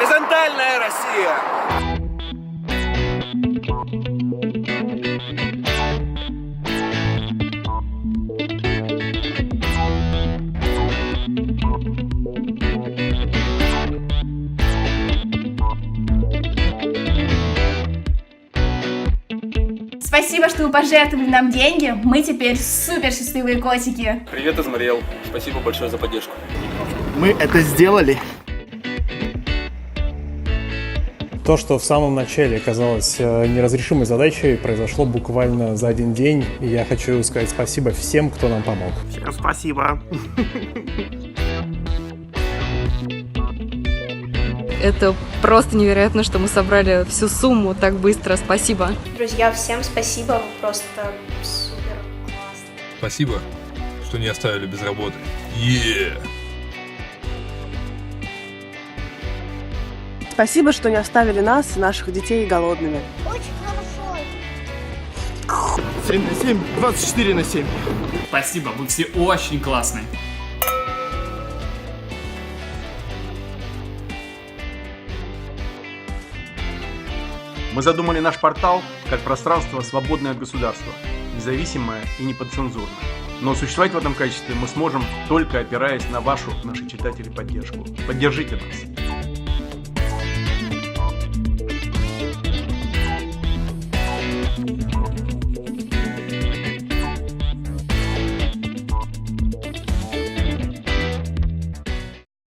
Горизонтальная Россия. Спасибо, что вы пожертвовали нам деньги. Мы теперь супер счастливые котики. Привет, Измариэл. Спасибо большое за поддержку. Мы это сделали. То, что в самом начале казалось неразрешимой задачей, произошло буквально за один день. И я хочу сказать спасибо всем, кто нам помог. Всем спасибо. Это просто невероятно, что мы собрали всю сумму так быстро. Спасибо. Друзья, всем спасибо, вы просто супер классно. Спасибо, что не оставили без работы. Спасибо, что не оставили нас и наших детей голодными. Очень хорошо. 7/7, 24/7. Спасибо, вы все очень классные. Мы задумали наш портал как пространство, свободное от государства, независимое и неподцензурное. Но существовать в этом качестве мы сможем только опираясь на вашу, наши читатели, поддержку. Поддержите нас.